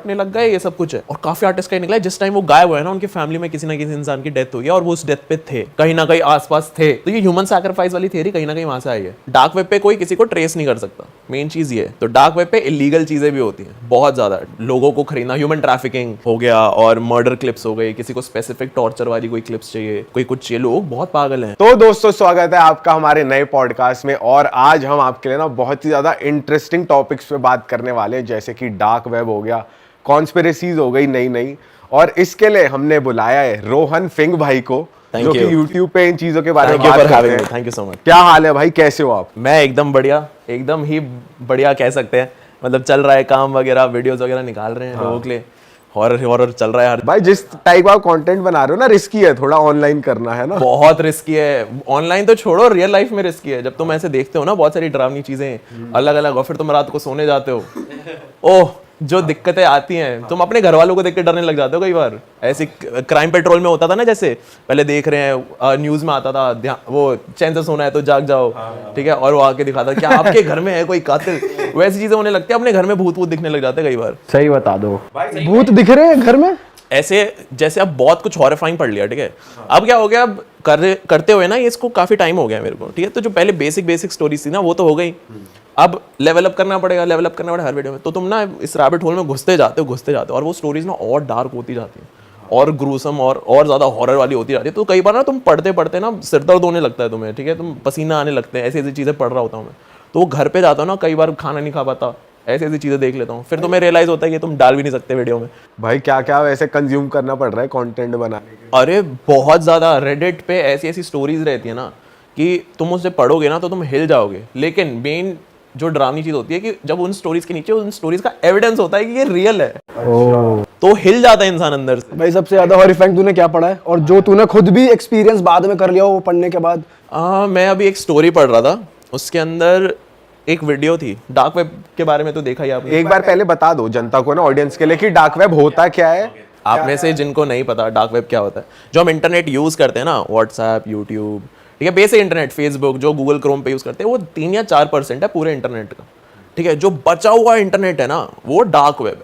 भटकने लग गए, ये सब कुछ है। और काफी आर्टिस्ट का ही निकला है, जिस टाइम वो गायब हुआ है ना उनकी फैमिली में किसी ना किसी इंसान की डेथ हुई है और वो उस डेथ पे थे, कहीं ना कहीं आसपास थे। तो ये ह्यूमन सैक्रिफाइस वाली थियरी कहीं ना कहीं वहां से आई है। डार्क वेब पे कोई किसी को ट्रेस नहीं कर सकता, मेन चीज ये है। तो डार्क वेब पे इलीगल चीजें भी होती हैं बहुत ज्यादा, लोगों को खरीदना, ह्यूमन ट्रैफिकिंग हो गया और मर्डर क्लिप्स हो गई, किसी को स्पेसिफिक टॉर्चर वाली कोई क्लिप्स चाहिए, कोई कुछ चाहिए, लोग बहुत पागल हैं। तो दोस्तों स्वागत है आपका हमारे नए पॉडकास्ट में। और आज हम आपके लिए ना बहुत ही ज्यादा इंटरेस्टिंग टॉपिक्स पे बात करने वाले हैं, जैसे कि डार्क वेब हो गया, कॉन्स्पिरेसीज हो गई नई। और इसके लिए हमने बुलाया है रोहन फिंग भाई को, जो कि YouTube पे इन चीजों के बारे में बात करते हैं। Thank you so much. क्या हाल है भाई, कैसे हो आप? मैं एकदम बढ़िया, एकदम ही बढ़िया कह सकते हैं। मतलब चल रहा है काम वगैरह, वीडियोस वगैरह निकाल रहे हैं लोगों के लिए, हॉरर चल रहा है हर भाई। जिस टाइप का कंटेंट बना रहे हो ना, रिस्की है थोड़ा ऑनलाइन करना, है ना? बहुत रिस्की है। ऑनलाइन तो छोड़ो, रियल लाइफ में रिस्की है। जब तुम ऐसे देखते हो ना बहुत सारी डरावनी चीजें अलग अलग, और फिर तुम रात को सोने जाते हो, ओह जो दिक्कतें आती हैं, तुम अपने घर वालों को देख के डरने लग जाते हो कई बार। ऐसे क्राइम पेट्रोल में होता था ना, जैसे पहले देख रहे हैं न्यूज में आता था, वो चैन से सोना है तो जाग जाओ, ठीक है, और वो आके दिखाता क्या आपके घर में है कोई कातिल, वैसी चीजें होने लगती है। अपने घर में भूत दिखने लग जाते हैं कई बार। सही बता दो, भूत दिख रहे हैं घर में ऐसे जैसे अब बहुत कुछ हॉरिफाइंग पढ़ लिया, ठीक है। अब क्या हो गया, अब करते हुए ना ये इसको काफी टाइम हो गया मेरे को, ठीक है। तो जो पहले बेसिक स्टोरीज थी ना वो तो हो गई, अब लेवल अप करना पड़ेगा हर वीडियो में। तो तुम ना इस रैबिट होल में घुसते जाते हो और वो स्टोरीज ना और डार्क होती जाती है और ग्रूसम और ज्यादा हॉरर वाली होती जाती है। तो कई बार ना तुम पढ़ते ना सिर दर्द होने लगता है तुम्हें, ठीक है, तुम पसीना आने लगते हैं, ऐसी चीजें पढ़ रहा होता हूँ मैं। तो वो घर पे जाता हूँ ना, कई बार खाना नहीं खा पाता, ऐसी चीजें देख लेता हूँ, फिर तुम्हें रियलाइज होता है कि तुम डाल भी नहीं सकते वीडियो में। भाई क्या क्या वैसे कंज्यूम करना पड़ रहा है कंटेंट बनाने के? अरे बहुत ज्यादा, रेडिट पे ऐसी स्टोरीज रहती है ना कि तुम उससे पढ़ोगे ना तो तुम हिल जाओगे। लेकिन मेन जो डरावनी चीज होती है कि जब उन स्टोरीज के नीचे उन स्टोरीज का एविडेंस होता है कि ये रियल है, तो हिल जाता है इंसान अंदर से। भाई सबसे ज्यादा हॉरिफाइंग तूने क्या पढ़ा है, और जो तूने खुद भी एक्सपीरियंस बाद में कर लिया हो वो पढ़ने के बाद? मैं अभी एक स्टोरी पढ़ रहा था, उसके अंदर एक वीडियो थी। डार्क वेब के बारे में तो देखा ही आपने। एक बार पहले बता दो जनता को ना, ऑडियंस के लिए, कि डार्क वेब होता क्या है। आप में से जिनको नहीं पता डार्क वेब क्या होता है, जो हम इंटरनेट यूज करते हैं ना, व्हाट्सएप, यूट्यूब, ठीक है, बेसिक इंटरनेट, फेसबुक, जो गूगल क्रोम पे यूज करते हैं, वो 3 या 4% है पूरे इंटरनेट का, ठीक है। जो बचा हुआ इंटरनेट है ना, वो डार्क वेब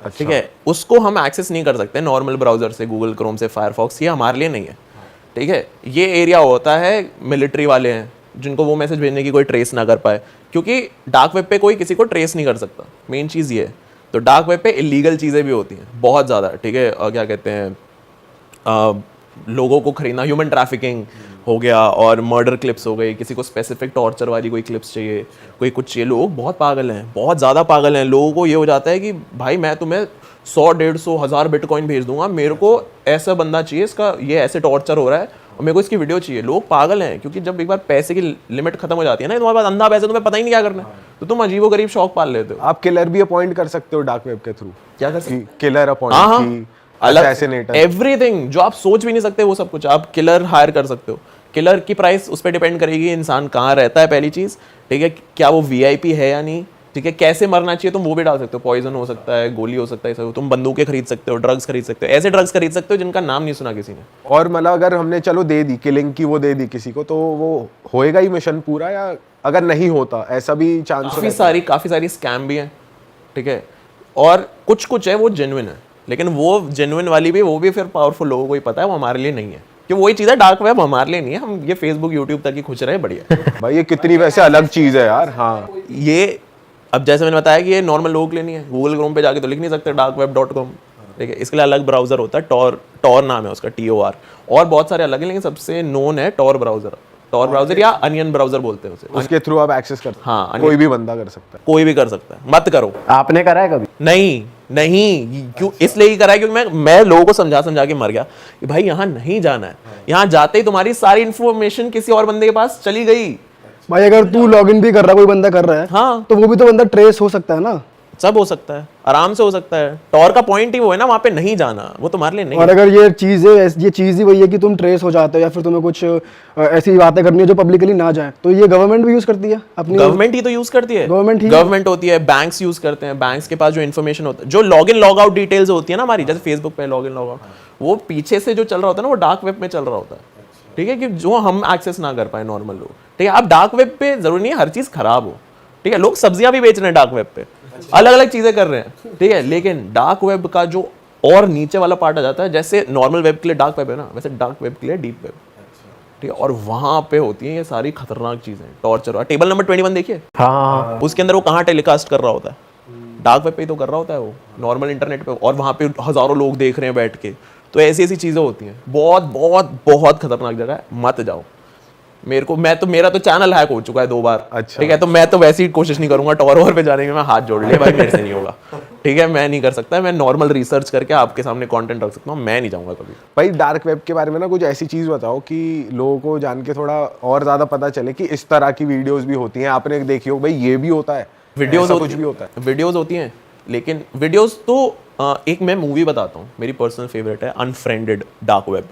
है, ठीक है। उसको हम एक्सेस नहीं कर सकते नॉर्मल ब्राउजर से, गूगल क्रोम से, फायरफॉक्स, ये हमारे लिए नहीं है, ठीक है। ये एरिया होता है मिलिट्री वाले हैं, जिनको वो मैसेज भेजने की कोई ट्रेस ना कर पाए, क्योंकि डार्क वेब पे कोई किसी को ट्रेस नहीं कर सकता, मेन चीज़ ये है। तो डार्क वेब पे इलीगल चीज़ें भी होती हैं बहुत ज़्यादा, ठीक है। क्या कहते हैं, लोगों को खरीदना, ह्यूमन ट्रैफिकिंग हो गया और मर्डर क्लिप्स हो गई, किसी को स्पेसिफिक टॉर्चर वाली कोई क्लिप्स चाहिए, कोई कुछ चाहिए। लोग बहुत पागल हैं, बहुत ज़्यादा पागल हैं। लोगों को ये हो जाता है कि भाई मैं तुम्हें 100, 150, 1000 बिटकॉइन भेज दूंगा, मेरे को ऐसा बंदा चाहिए, इसका ये ऐसे टॉर्चर हो रहा है और मेरे को इसकी वीडियो चाहिए। लोग पागल हैं, क्योंकि जब एक बार पैसे की लिमिट खत्म हो जाती है ना, तुम्हारे पास अंधा पैसा, तुम्हें पता ही नहीं क्या करना है, तो तुम अजीबोगरीब शौक पाल लेते हो। आप किलर भी अपॉइंट कर सकते हो डार्क वेब के थ्रू। क्या कर सकते? किलर अपॉइंट, अलग एवरीथिंग जो आप सोच भी नहीं सकते, वो सब कुछ आप किलर हायर कर सकते हो। किलर की प्राइस उस पर डिपेंड करेगी इंसान कहाँ रहता है, पहली चीज़, ठीक है, क्या वो VIP है या नहीं, ठीक है, कैसे मरना चाहिए तुम वो भी डाल सकते हो। पॉइजन हो सकता है, गोली हो सकता है, सब तुम बंदूकें खरीद सकते हो, ड्रग्स खरीद सकते हो, ऐसे ड्रग्स खरीद सकते हो जिनका नाम नहीं सुना किसी ने। और मतलब अगर हमने चलो दे दी किलिंग की, वो दे दी किसी को, तो वो होएगा ही मिशन पूरा, या अगर नहीं होता ऐसा भी चांस? काफ़ी सारी स्कैम भी हैं, ठीक है, और कुछ है वो जेन्युइन है, लेकिन वो जेन्युइन वाली भी, वो भी फिर पावरफुल लोगों को ही पता है, वो हमारे लिए नहीं है। कि वही चीज़ है, डार्क वेब हमारे लिए नहीं है, हम ये फेसबुक यूट्यूब तक ही खुश रहे, बढ़िया। भाई ये कितनी वैसे अलग चीज़ है यार। हाँ, ये अब जैसे मैंने बताया कि ये नॉर्मल लोगों के लिए नहीं है, गूगल क्रोम पे जाके तो लिख नहीं सकते darkweb.com, ठीक है। इसके लिए अलग ब्राउजर होता है, टॉर नाम है उसका, TOR, और बहुत सारे अलग हैं, लेकिन सबसे नोन है टॉर ब्राउजर या अनियन ब्राउजर बोलते हैं उसे। उसके थ्रू आप एक्सेस कर सकते हैं। हाँ, कोई भी बंदा कर सकता है, कोई भी कर सकता है, मत करो। आपने करा है कभी? नहीं, क्यों? इसलिए ही करा है क्योंकि मैं लोगों को समझा के मर गया कि भाई यहाँ नहीं जाना है। यहाँ जाते ही तुम्हारी सारी इन्फॉर्मेशन किसी और बंदे के पास चली गई। भाई अगर तू लॉगिन भी कर रहा है, कोई बंदा कर रहा है, हाँ, तो वो भी तो बंदा ट्रेस हो सकता है ना। सब हो सकता है, आराम से हो सकता है। टॉर का पॉइंट ही वो है ना, वहाँ पे नहीं जाना, वो तुम्हारे लिए नहीं। और अगर ये चीज़ ही वही है कि तुम ट्रेस हो जाते हो, या फिर तुम्हें कुछ ऐसी बातें करनी है जो पब्लिकली ना जाए, तो ये गवर्नमेंट भी यूज करती है अपनी। गवर्नमेंट ही तो यूज करती है, गवर्नमेंट होती है, बैंक्स यूज करते हैं। बैंक्स के पास जो इन्फॉर्मेशन होता है, जो log in log out details होती है ना हमारी, जैसे फेसबुक पे लॉग इन लॉग आउट, वो पीछे से जो चल रहा होता है ना, वो डार्क वेब में चल रहा होता है, ठीक है, कि जो हम एक्सेस ना कर पाए नॉर्मल लोग, ठीक है। अब डार्क वेब पे जरूरी नहीं है हर चीज खराब हो, ठीक है। लोग सब्जियां भी बेच रहे हैं डार्क वेब पे, अलग अलग चीजें कर रहे हैं, ठीक है। लेकिन डार्क वेब का जो और नीचे वाला पार्ट आ जाता है, जैसे नॉर्मल वेब के लिए डार्क वेब है ना, वैसे डार्क वेब के लिए डीप वेब, ठीक है। और वहां पे होती हैं ये सारी खतरनाक चीजें, टॉर्चर। और टेबल नंबर 21 देखिए, हाँ उसके अंदर वो कहाँ टेलीकास्ट कर रहा होता है, डार्क वेब पे ही तो कर रहा होता है वो, नॉर्मल इंटरनेट पे, और वहाँ पे हजारों लोग देख रहे हैं बैठ के। तो ऐसी ऐसी चीज़ें होती हैं, बहुत बहुत बहुत खतरनाक जगह है, मत जाओ। मेरा तो चैनल हैक हो चुका है 2 बार, अच्छा। ठीक है। तो मैं तो वैसी कोशिश नहीं करूंगा टॉवर पे जाने की, मैं हाथ जोड़ लिया भाई, मेरे से नहीं होगा, ठीक है। मैं नहीं कर सकता, मैं नॉर्मल रिसर्च करके आपके सामने कंटेंट रख सकता हूँ, मैं नहीं जाऊंगा कभी। भाई डार्क वेब के बारे में ना कुछ ऐसी चीज बताओ कि लोगों को जान के थोड़ा और ज्यादा पता चले कि इस तरह की वीडियोस भी होती हैं। आपने देखी हो भाई, ये भी होता है, वीडियोस कुछ भी होता है। वीडियोस होती हैं, लेकिन वीडियोस तो एक मैं मूवी बताता हूँ, मेरी पर्सनल फेवरेट है अनफ्रेंडेड डार्क वेब,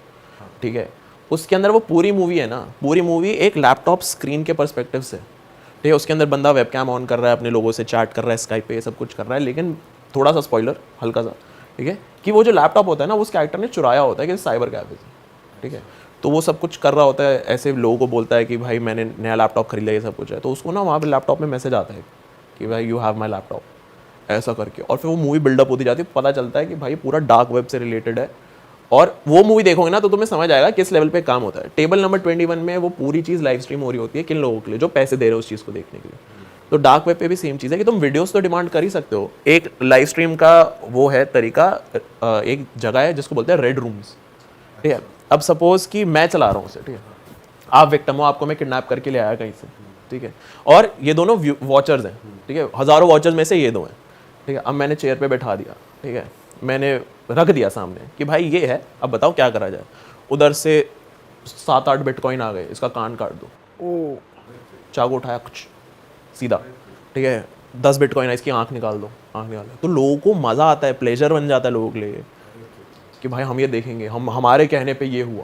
ठीक है। उसके अंदर वो पूरी मूवी है ना, पूरी मूवी एक लैपटॉप स्क्रीन के पर्सपेक्टिव से, ठीक है। उसके अंदर बंदा वेबकैम ऑन कर रहा है, अपने लोगों से चैट कर रहा है, स्काइप पे ये सब कुछ कर रहा है। लेकिन थोड़ा सा स्पॉइलर, हल्का सा, ठीक है, कि वो जो लैपटॉप होता है ना, उस कैरेक्टर ने चुराया होता है कि साइबर कैफे से, ठीक है। तो वो सब कुछ कर रहा होता है, ऐसे लोगों को बोलता है कि भाई मैंने नया लैपटॉप खरीदा, ये सब कुछ है। तो उसको ना वहाँ पे लैपटॉप में मैसेज आता है कि भाई यू हैव माई लैपटॉप, ऐसा करके। और फिर वो मूवी बिल्डअप होती जाती है, पता चलता है कि भाई पूरा डार्क वेब से रिलेटेड है। और वो मूवी देखोगे ना तो तुम्हें समझ आएगा किस लेवल पे काम होता है। टेबल नंबर 21 में वो पूरी चीज़ लाइव स्ट्रीम हो रही होती है, किन लोगों के लिए जो पैसे दे रहे हो उस चीज़ को देखने के लिए। तो डार्क वेब पे भी सेम चीज़ है कि तुम वीडियोस तो डिमांड कर ही सकते हो। एक लाइव स्ट्रीम का वो है तरीका, एक जगह है जिसको बोलते हैं रेड रूम्स, ठीक है। अब सपोज कि मैं चला रहा हूँ उसे, ठीक है, आप विक्टिम हो, आपको मैं किडनैप करके ले आया कहीं से, ठीक है। और ये दोनों वॉचर्स हैं, ठीक है, हज़ारों वॉचर्स में से ये 2 हैं, ठीक है। अब मैंने चेयर पे बैठा दिया, ठीक है, मैंने रख दिया सामने कि भाई ये है, अब बताओ क्या करा जाए। उधर से 7-8 बिटकॉइन आ गए, इसका कान काट दो। ओ, चाकू उठाया कुछ सीधा, ठीक है, 10 बिटकॉइन है, इसकी आंख निकाल दो, आंख निकाल दो। तो लोगों को मज़ा आता है, प्लेजर बन जाता है लोगों के लिए कि भाई हम ये देखेंगे, हम हमारे कहने पे ये हुआ,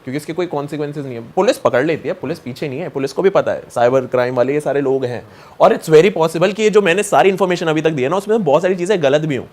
क्योंकि इसके कोई कॉन्सिक्वेंसेज नहीं है। पुलिस पकड़ लेती है, पुलिस पीछे नहीं है, पुलिस को भी पता है साइबर क्राइम वाले ये सारे लोग हैं। और इट्स वेरी पॉसिबल कि ये जो मैंने सारी इन्फॉर्मेशन अभी तक दी है ना, उसमें बहुत सारी चीज़ें गलत भी हों,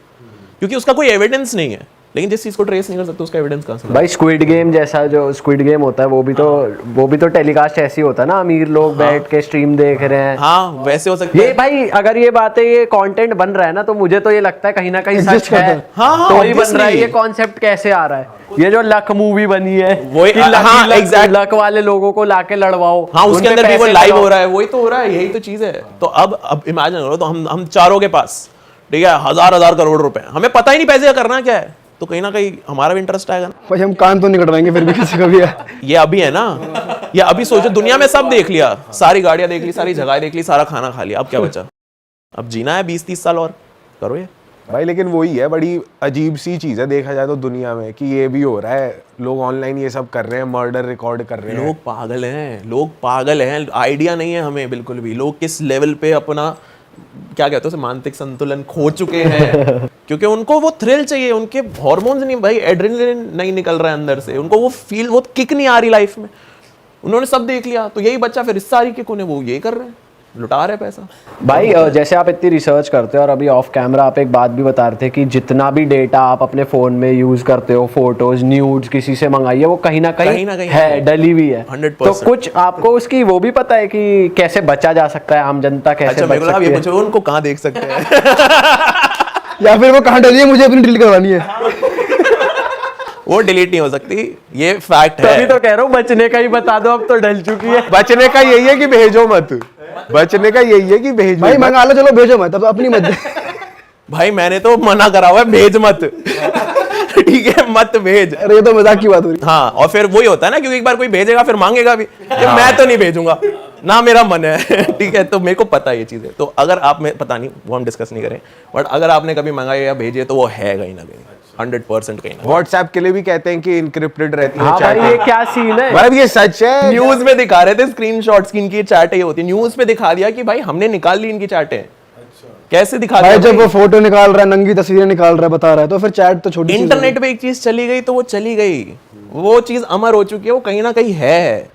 क्योंकि उसका कोई एविडेंस नहीं है। लेकिन जिस चीज़ को ट्रेस नहीं कर सकते उसका एविडेंस कहाँ से? भाई स्क्विड गेम जैसा, जो स्क्विड गेम होता है वो भी तो टेलीकास्ट ऐसी होता है ना, अमीर लोग बैठ के स्ट्रीम देख रहे हैं। हाँ, वैसे हो सकता है। ये भाई अगर ये बातें, ये कंटेंट बन रहा है ना, तो मुझे तो ये लगता है कहीं ना कहीं सच है। हाँ, तो ही बन रहा है। obviously। ये कॉन्सेप्ट कैसे आ रहा है? ये जो लक मूवी बनी है, वही, कि लक, हाँ, लक, exact। लक वाले लोगों को लाके लड़वाओ, हाँ, उसके उनपे अंदर भी वो पैसे लाइव लगाओ। हो रहा है, वही तो हो रहा है, यही तो चीज़ है। तो अब इमेजिन करो, तो हम चारों के पास, ठीक है, 1000 करोड़ रुपए, हमें पता ही नहीं पैसे का करना क्या है, तो कहीं ना कहीं हमारा भी इंटरेस्ट आएगा ना। भाई हम कान तो नहीं कटवाएंगे फिर भी किसी का भी है। ये अभी है ना, ये अभी सोचो, दुनिया में सब देख लिया, सारी गाड़ियां देख ली, सारी जगह देख ली, सारा खाना खा लिया, अब क्या बचा? अब जीना है 20-30 साल और, करो ये। भाई लेकिन वही है, बड़ी अजीब सी चीज़ है देखा जाए तो दुनिया में, कि ये भी हो रहा है, लोग ऑनलाइन ये सब कर रहे हैं, मर्डर रिकॉर्ड कर रहे हैं। लोग पागल हैं, लोग पागल हैं, आइडिया नहीं है हमें बिल्कुल भी, लोग किस लेवल पे अपना क्या कहते हैं उसे, मानसिक संतुलन खो चुके हैं। क्योंकि उनको वो थ्रिल चाहिए, उनके हार्मोन्स नहीं भाई, एड्रेनलिन नहीं निकल रहा है अंदर से, उनको वो फील, वो किक नहीं आ रही लाइफ में। उन्होंने सब देख लिया, तो यही बच्चा फिर इस सारी किक, उन्हें वो ये कर रहे हैं, लुटा रहे पैसा। भाई जैसे आप इतनी रिसर्च करते हो, और अभी ऑफ कैमरा आप एक बात भी बता रहे थे कि जितना भी डेटा आप अपने फोन में यूज करते हो, फोटोज, न्यूड्स किसी से मंगाइए, वो कहीं ना कहीं है, डली हुई है। 100%। तो कुछ आपको उसकी वो भी पता है कि कैसे बचा जा सकता है, आम जनता कैसे अच्छा, बच सकती है? उनको कहाँ देख सकते हैं? या फिर वो कहाँ डली है, मुझे अपनी डिलीट करवानी है। वो डिलीट नहीं हो सकती, ये फैक्ट तभी है। तो कह रहा हूँ बचने का ही बता दो, अब तो डल चुकी है। बचने का यही है कि भेजो मत, बचने का यही है कि भेजो भाई मत। मंगा लो, चलो भेजो मत, अब अपनी मत दे। भाई मैंने तो मना करा हुआ है, भेज मत। ठीक है, मत भेज। अरे ये तो मजाक की बात हो रही। हाँ, और फिर वही होता है ना, क्योंकि एक बार कोई भेजेगा फिर मांगेगा भी, मैं तो नहीं भेजूंगा ना, मेरा मन है। ठीक है, तो मेरे को पता है ये चीजें। तो अगर आप में पता नहीं, वो हम डिस्कस नहीं करें, बट अगर आपने कभी मंगाया या भेजे तो वो है कहीं ना कहीं, 100% कहीं ना। व्हाट्सएप के लिए भी कहते हैं कि इनक्रिप्टेड रहती है हाँ भाई, ये चैट। क्या सीन है? मतलब ये सच है। न्यूज में दिखा रहे थे स्क्रीनशॉट्स की, इनकी चैटें होती है, न्यूज पे दिखा दिया कि भाई हमने निकाल ली इनकी चैटें। कैसे दिखा भाई दिया? जब वो फोटो निकाल रहा है, नंगी तस्वीरें निकाल रहा है, बता रहा है, तो फिर चैट तो छोटी सी इंटरनेट पे एक चीज चली गई तो वो चली गई, वो चीज अमर हो चुकी है, वो कहीं ना कहीं है।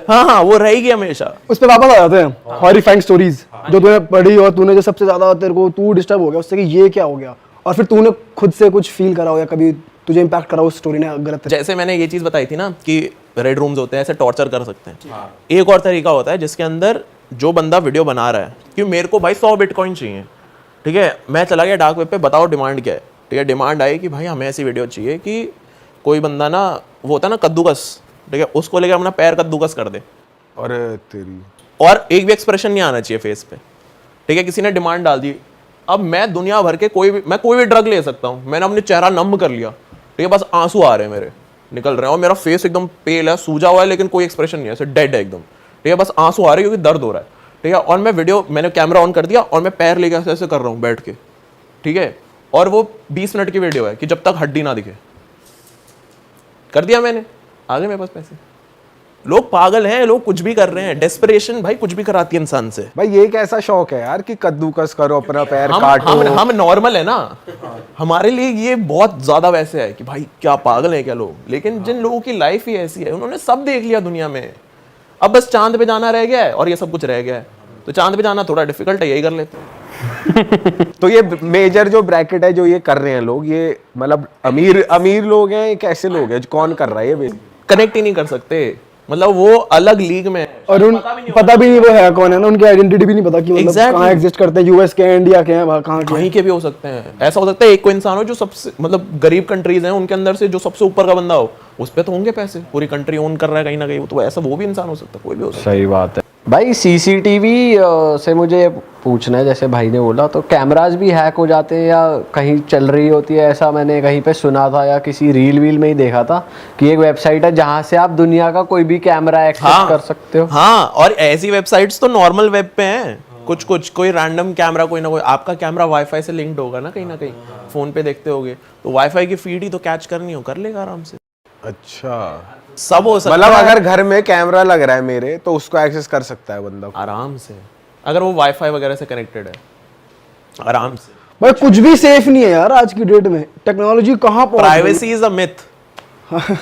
हाँ, वो रहेगी हमेशा। उस पे वापस आ जाते हैं हॉरिफाइंग स्टोरीज जो तूने पढ़ी, और तूने जो सबसे ज्यादा तेरे को तू डिस्टर्ब हो गया उससे कि ये क्या हो गया, और फिर तूने खुद से कुछ फील करा हो या कभी तुझे इम्पैक्ट करा उस स्टोरी ने गलत। जैसे मैंने ये चीज बताई थी ना कि रेड रूम्स होते हैं, ऐसे टॉर्चर कर सकते हैं। एक और तरीका होता है जिसके अंदर जो बंदा वीडियो बना रहा है कि मेरे को भाई 100 बिटकॉइन चाहिए, ठीक है, मैं चला गया डार्क वेब पे, बताओ डिमांड क्या है। ठीक है, डिमांड आई कि भाई हमें ऐसी वीडियो चाहिए कि कोई बंदा ना, वो होता है ना कद्दूकस, ठीक है, उसको लेकर अपना पैर कद्दूकस कर दे, और तेरी और एक भी एक्सप्रेशन नहीं आना चाहिए फेस पे। ठीक है, किसी ने डिमांड डाल दी। अब मैं दुनिया भर के मैं कोई भी ड्रग ले सकता हूँ, मैंने अपने चेहरा नम कर लिया, ठीक है, बस आंसू आ रहे हैं मेरे, निकल रहे हैं, और मेरा फेस एकदम पेल है, सूजा हुआ है, लेकिन कोई एक्सप्रेशन नहीं है, ऐसे डेड है एकदम। ठीक है, बस आंसू आ रहे हैं क्योंकि दर्द हो रहा है। ठीक है, और मैं वीडियो, मैंने कैमरा ऑन कर दिया और मैं पैर लेके ऐसे ऐसे कर रहा हूँ बैठ के। ठीक है, और वो 20 मिनट की वीडियो है कि जब तक हड्डी ना दिखे, कर दिया मैंने, आ गए मेरे पास पैसे। लोग पागल हैं, लोग कुछ भी कर रहे हैं, डेस्परेशन भाई कुछ भी कराती है इंसान से। भाई ये कैसा शौक है यार कि कद्दूकस करो, अपना पैर काटो। हम नॉर्मल है ना, हमारे लिए ये बहुत ज्यादा वैसे है कि भाई क्या पागल है क्या लोग, लेकिन जिन लोगों की लाइफ ही ऐसी है, उन्होंने सब देख लिया दुनिया में, अब बस चांद पे जाना रह गया है और ये सब कुछ रह गया है। तो चांद पे जाना थोड़ा डिफिकल्ट है, यही कर लेते हैं। तो ये मेजर जो ब्रैकेट है जो ये कर रहे हैं लोग, ये मतलब अमीर लोग हैं, कैसे लोग हैं, कौन कर रहा है ये? कनेक्ट ही नहीं कर सकते, मतलब वो अलग लीग में है। और पता भी नहीं वो है कौन है ना, उनकी आइडेंटिटी भी नहीं पता कि मतलब Exactly. कहाँ एग्जिस्ट करते हैं, यूएस के, इंडिया के हैं, कहाँ के कहीं के भी हो सकते हैं। ऐसा हो सकता है एक कोई इंसान हो जो सबसे मतलब गरीब कंट्रीज हैं उनके अंदर से जो सबसे ऊपर का बंदा हो, उस पे तो होंगे पैसे, पूरी कंट्री ओन कर रहा है कहीं ना कहीं, तो ऐसा वो भी इंसान हो सकता है, कोई भी हो सकता है। सही बात है भाई। सीसीटीवी से मुझे पूछना है, जैसे भाई ने बोला, तो कैमराज भी हैक हो जाते हैं या कहीं चल रही होती है, ऐसा मैंने कहीं पे सुना था या किसी रील वील में ही देखा था कि एक वेबसाइट है जहां से आप दुनिया का कोई भी कैमरा एक्सेस कर सकते हो। हाँ, और ऐसी वेबसाइट्स तो नॉर्मल वेब पे हैं, कुछ कोई रैंडम कैमरा, कोई ना कोई, आपका कैमरा वाईफाई से लिंक्ड होगा ना, कहीं ना कहीं फोन पे देखते होगे, तो वाईफाई की फीड ही तो कैच करनी हो, कर लेगा आराम से। अच्छा, सब हो सकता मतलब है, अगर घर में कैमरा लग रहा है मेरे, तो उसको एक्सेस कर सकता है बंदा? आराम से, अगर वो वाईफाई वगैरह से कनेक्टेड है, आराम से। भाई कुछ भी सेफ नहीं है यार आज की डेट में, टेक्नोलॉजी कहाँ पहुंच गई। Privacy is a myth.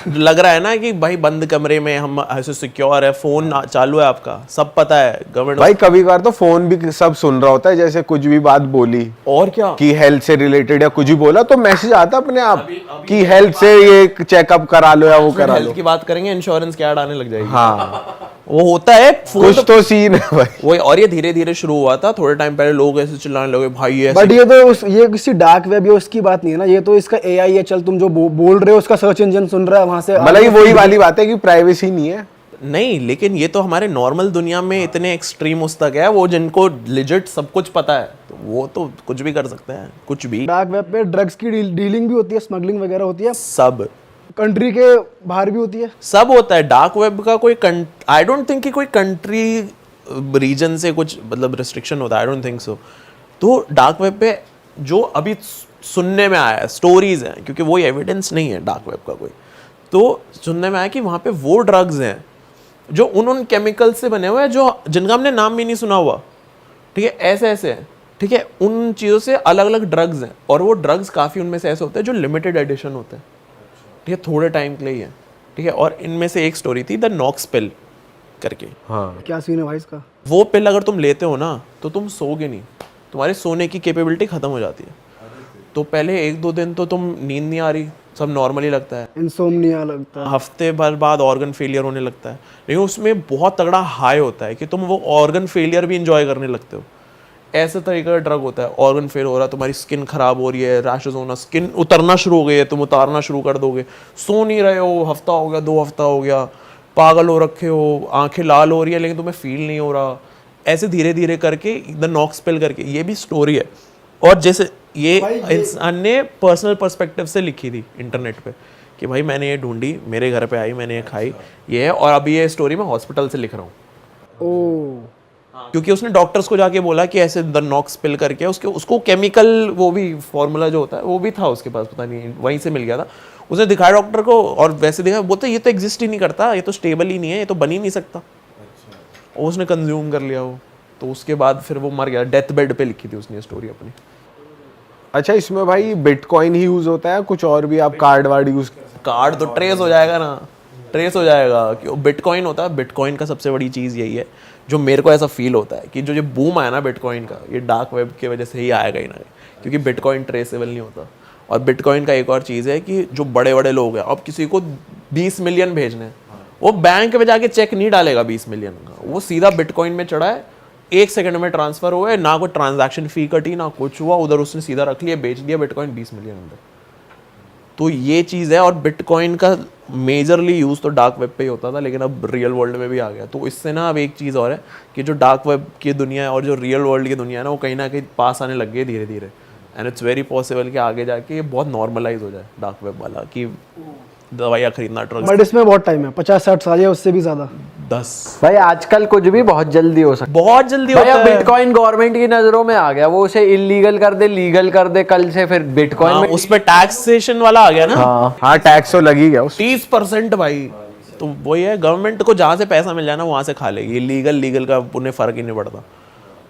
लग रहा है ना कि भाई बंद कमरे में हम ऐसे सिक्योर है, फोन चालू है आपका, सब पता है गवर्नमेंट। भाई कभी कभार तो फोन भी सब सुन रहा होता है, जैसे कुछ भी बात बोली और क्या कि हेल्थ से रिलेटेड या कुछ भी बोला तो मैसेज आता अपने आप कि हेल्थ से ये चेकअप करा लो या वो करा लो। हेल्थ की बात करेंगे, इंश्योरेंस की ऐड आने लग जाएगी। हाँ, वो होता है कुछ तो सीन है भाई। वही, और ये धीरे धीरे शुरू हुआ था, थोड़े टाइम पहले लोग ऐसे चिल्लाने लगे भाई ऐसे। बट ये तो ये किसी डार्क वेब या उसकी बात नहीं है ना, ये तो इसका एआई है, चल तुम जो बोल रहे हो उसका सर्च इंजन सुन रहा है वहां से, मतलब ये वही वाली बात है कि प्राइवेसी नहीं है। नहीं, लेकिन ये तो हमारे नॉर्मल दुनिया में इतने एक्सट्रीम उस तक है, वो जिनको लिजिट सब कुछ पता है, तो वो तो कुछ भी कर सकते हैं, कुछ भी। डार्क वेब पे ड्रग्स की डीलिंग भी होती है, स्मगलिंग वगैरह होती है, सब कंट्री के बाहर भी होती है, सब होता है। डार्क वेब का कोई आई डोंट थिंक कि कोई कंट्री रीजन से कुछ मतलब रिस्ट्रिक्शन होता है, आई डोंट थिंक सो। तो डार्क वेब पे जो अभी सुनने में आया है, स्टोरीज हैं, क्योंकि वही एविडेंस नहीं है डार्क वेब का कोई, तो सुनने में आया कि वहाँ पे वो ड्रग्स हैं जो उन केमिकल से बने हुए हैं जो जिनका हमने नाम भी नहीं सुना हुआ। ठीक है, ऐसे ऐसे हैं, ठीक है, उन चीज़ों से अलग अलग ड्रग्स हैं, और वो ड्रग्स काफ़ी उनमें से ऐसे होते हैं जो लिमिटेड एडिशन होते हैं, ठीक है, थोड़े टाइम के लिए ही है। ठीक है, और इनमें से एक स्टोरी थी द नॉक्स पिल करके। हाँ, क्या सीन है भाई इसका? वो पिल अगर तुम लेते हो ना तो तुम सोगे नहीं, तुम्हारे सोने की कैपेबिलिटी खत्म हो जाती है। तो पहले 1-2 दिन तो तुम नींद नहीं आ रही, सब नॉर्मली लगता है, इंसोम्निया लगता है, हफ्ते भर बाद ऑर्गन फेलियर होने लगता है, लेकिन उसमें बहुत तगड़ा हाई होता है कि तुम वो ऑर्गन फेलियर भी इंजॉय करने लगते हो। ऐसे तरीके का ड्रग होता है, ऑर्गन फेल हो रहा है, तुम्हारी स्किन खराब हो रही है, रैशेज होना, स्किन उतरना शुरू हो गई है, तुम उतारना शुरू कर दोगे, सो नहीं रहे हो, हफ्ता हो गया, 2 हफ्ता हो गया, पागल हो रखे हो, आंखें लाल हो रही है लेकिन तुम्हें फील नहीं हो रहा। ऐसे धीरे धीरे करके द नॉक्स पिल करके, ये भी स्टोरी है, और जैसे ये इंसान ने पर्सनल पर्सपेक्टिव से लिखी थी इंटरनेट पे कि भाई मैंने ये ढूंढी, मेरे घर पे आई, मैंने ये खाई, ये है, और अभी ये स्टोरी मैं हॉस्पिटल से लिख रहा हूँ। ओ, क्योंकि उसने डॉक्टर्स को जाके बोला कि ऐसे द नॉक्स पिल करके, उसको केमिकल वो भी फॉर्मूला जो होता है वो भी था उसके पास, पता नहीं वहीं से मिल गया था, उसने दिखाया डॉक्टर को, और वैसे देखा, बोलते ये तो एग्जिस्ट ही नहीं करता, ये तो स्टेबल ही नहीं है, ये तो बन ही नहीं सकता। और उसने कंज्यूम कर लिया वो, तो उसके बाद फिर वो मर गया। डेथ बेड पे लिखी थी उसने स्टोरी अपनी। अच्छा, इसमें भाई बिटकॉइन ही यूज होता है, कुछ और भी आप कार्ड वार्ड यूज? कार्ड तो ट्रेस हो जाएगा ना, ट्रेस हो जाएगा कि बिटकॉइन होता है। बिटकॉइन का सबसे बड़ी चीज़ यही है, जो मेरे को ऐसा फील होता है कि जो ये बूम आया ना बिटकॉइन का, ये डार्क वेब की वजह से ही आएगा ही ना, क्योंकि बिटकॉइन ट्रेसेबल नहीं होता। और बिटकॉइन का एक और चीज़ है कि जो बड़े बड़े लोग हैं, अब किसी को 20 मिलियन भेजने हैं, वो बैंक में जाके चेक नहीं डालेगा 20 मिलियन का, वो सीधा बिटकॉइन में चढ़ा है, 1 सेकंड में ट्रांसफर हुए, ना कोई ट्रांजैक्शन फी कटी ना कुछ हुआ, उधर उसने सीधा रख लिया, बेच दिया बिटकॉइन 20 मिलियन अंदर। तो ये चीज़ है। और बिटकॉइन का मेजरली यूज़ तो डार्क वेब पे ही होता था, लेकिन अब रियल वर्ल्ड में भी आ गया। तो इससे ना अब एक चीज़ और है कि जो डार्क वेब की दुनिया है और जो रियल वर्ल्ड की दुनिया है ना, वो कहीं ना कहीं पास आने लग गई धीरे धीरे। एंड इट्स वेरी पॉसिबल कि आगे जाके ये बहुत नॉर्मलाइज हो जाए डार्क वेब वाला, कि दवाइयाँ खरीदना, ड्रग्स। बट इसमें बहुत टाइम है, 50-60 साल या उससे भी ज्यादा। 10 भाई आजकल कुछ भी बहुत जल्दी हो सकता बहुत जल्दी है। होता भाई है। बिटकॉइन गवर्नमेंट की नजरों में आ गया, वो उसे इलीगल कर दे, लीगल कर दे, कल से फिर बिटकॉइन हाँ, में उस पे टैक्सेशन वाला आ गया ना। हाँ टैक्स तो लग ही गया 30% भाई। तो वही है, गवर्नमेंट को जहाँ से पैसा मिल जाए ना वहाँ से खा लेगी। लीगल का उन्हें फर्क ही नहीं पड़ता।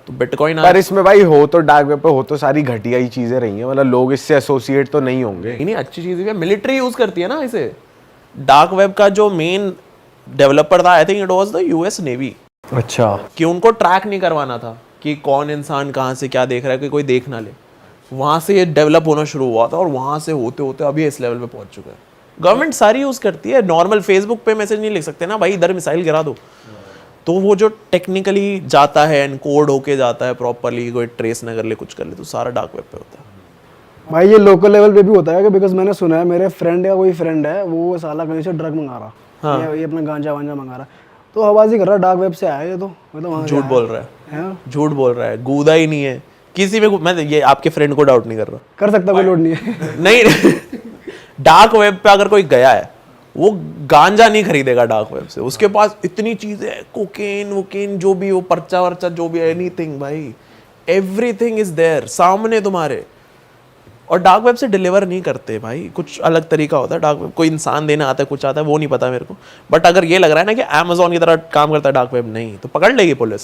तो बिटकॉइन पर इसमें भाई हो तो डार्क वेब पे हो तो सारी घटिया ही चीजें रही हैं, मतलब लोग इससे एसोसिएट तो नहीं होंगे। नहीं अच्छी चीज़ भी है, मिलिट्री यूज़ करती है ना इसे। डार्क वेब का जो मेन डेवलपर था, I think it was the US navy, अच्छा कि उनको ट्रैक नहीं करवाना था कि कौन इंसान कहाँ से क्या देख रहा है, कि कोई देख ना ले। वहाँ से ये डेवलप होना शुरू हुआ था और वहाँ से होते होते अभी इस लेवल पे पहुँच चुका है। गवर्नमेंट सारी यूज़ करती है। नॉर्मल फेसबुक पे मैसेज नहीं लिख सकते ना भाई, इधर मिसाइल गिरा दो। तो वो जो टेक्निकली जाता है, एनकोड होके जाता है प्रॉपरली, कोई ट्रेस ना कर ले, कुछ कर ले, तो सारा डार्क वेब पे होता है। भाई ये लोकल लेवल पे भी होता है, बिकॉज मैंने सुना है, मेरे फ्रेंड का कोई फ्रेंड है, वो साला कहीं से ड्रग मंगा रहा, ये अपना गांजा वांजा मंगा रहा, तो आवाज ही कर रहा डार्क वेब से आया ये, तो मतलब वहाँ से झूठ आया बोल रहा है, है। झूठ बोल रहा है, गूदा ही नहीं है किसी में। मैं ये आपके फ्रेंड को डाउट नहीं कर रहा, कर सकता, कोई लोड नहीं है। नहीं डार्क वेब पे अगर कोई गया है, वो गांजा नहीं खरीदेगा डार्क वेब से। उसके पास इतनी चीजें हैं, कोकेन वोकेन जो भी हो, पर्चा वर्चा जो भी, एनीथिंग भाई, एवरीथिंग इज देयर सामने तुम्हारे। और डार्क वेब से डिलीवर नहीं करते भाई, कुछ अलग तरीका होता है डार्क वेब। कोई इंसान देने आता है, कुछ आता है, वो नहीं पता मेरे को। बट अगर ये लग रहा है ना कि अमेजोन की तरह काम करता है डार्क वेब, नहीं तो पकड़ लेगी पुलिस।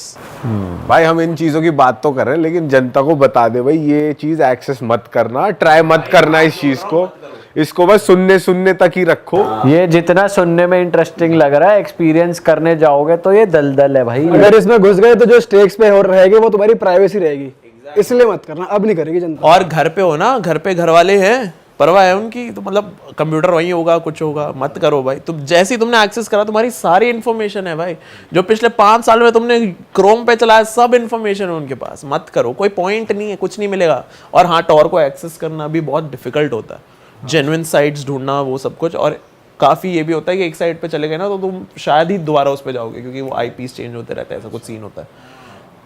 भाई हम इन चीजों की बात तो कर रहे हैं, लेकिन जनता को बता दे भाई ये चीज एक्सेस मत करना, ट्राई मत करना इस चीज को। इसको बस सुनने तक ही रखो। ये जितना सुनने में इंटरेस्टिंग लग रहा है, एक्सपीरियंस करने जाओगे तो ये दलदल है भाई। अगर इसमें घुस गए तो जो स्टेक्स पे हो रहेगी वो तुम्हारी प्राइवेसी रहेगी, इसलिए मत करना। अब नहीं करेगी जनता। और घर पे हो ना, घर पे घर वाले हैं, परवाह है उनकी, तो मतलब कंप्यूटर वहीं होगा, कुछ होगा, मत करो भाई। तुम जैसे ही तुमने एक्सेस करा, तुम्हारी सारी इन्फॉर्मेशन है भाई। जो पिछले 5 साल में तुमने क्रोम पे चलाया, सब इन्फॉर्मेशन है उनके पास। मत करो, कोई पॉइंट नहीं है, कुछ नहीं मिलेगा। और हाँ, टॉर को एक्सेस करना भी बहुत डिफिकल्ट होता है, जेन्युइन साइट्स ढूंढना, वो सब कुछ। और काफ़ी ये भी होता है कि एक साइट पे चले गए ना, तो तुम शायद ही दोबारा उस पर जाओगे, क्योंकि वो आईपीस चेंज होते रहते हैं, ऐसा कुछ सीन होता है।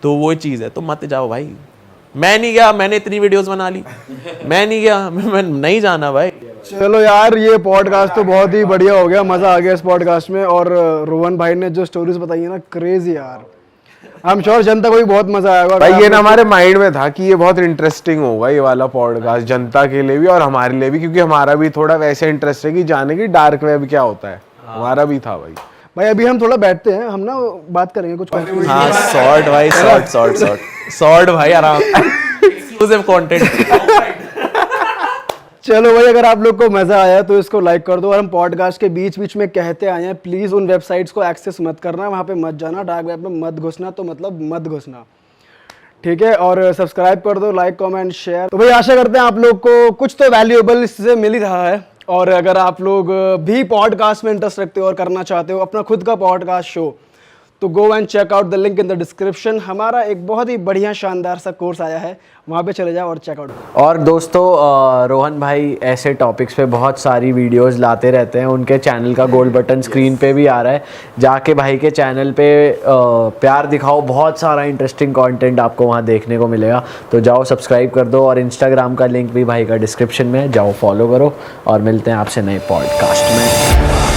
तो वो चीज़ है, तो मत जाओ भाई। मैं नहीं गया, मैंने इतनी वीडियोस बना ली, मैं नहीं गया, मैं नहीं जाना भाई। चलो यार, ये पॉडकास्ट तो बहुत ही बढ़िया हो गया, मजा आ गया इस पॉडकास्ट में। और रोहन भाई ने जो स्टोरीज बताई है ना, क्रेजी यार। आई एम श्योर जनता को भी बहुत मजा आएगा भाई ये ना हमारे माइंड में था कि ये बहुत इंटरेस्टिंग होगा ये वाला पॉडकास्ट, जनता के लिए भी और हमारे लिए भी, क्योंकि हमारा भी थोड़ा वैसे इंटरेस्ट है कि जाने की डार्क वेब क्या होता है। हमारा भी था भाई। अभी हम थोड़ा बैठते हैं, हम ना बात करेंगे कुछ। हाँ, सॉर्ट भाई, सॉर्ट भाई, आराम। Exclusive content. चलो भाई, अगर आप लोग को मजा आया तो इसको लाइक कर दो। और हम पॉडकास्ट के बीच बीच में कहते आए हैं, प्लीज उन वेबसाइट्स को एक्सेस मत करना, वहाँ पे मत जाना, डार्क वेब में मत घुसना, तो मतलब मत घुसना, ठीक है। और सब्सक्राइब कर दो, लाइक कमेंट शेयर। तो भाई आशा करते हैं आप लोग को कुछ तो वैल्यूएबल इससे मिल ही रहा है। और अगर आप लोग भी पॉडकास्ट में इंटरेस्ट रखते हो और करना चाहते हो अपना खुद का पॉडकास्ट शो, तो go and check out the link in the description. हमारा एक बहुत ही बढ़िया शानदार सा कोर्स आया है, वहाँ पे चले जाओ और चेकआउट। और दोस्तों, रोहन भाई ऐसे टॉपिक्स पे बहुत सारी वीडियोस लाते रहते हैं। उनके चैनल का गोल्ड बटन स्क्रीन पे भी आ रहा है, जाके भाई के चैनल पे प्यार दिखाओ। बहुत सारा इंटरेस्टिंग कंटेंट आपको वहाँ देखने को मिलेगा, तो जाओ सब्सक्राइब कर दो। और इंस्टाग्राम का लिंक भी भाई का डिस्क्रिप्शन में है, जाओ फॉलो करो। और मिलते हैं आपसे नए पॉडकास्ट में।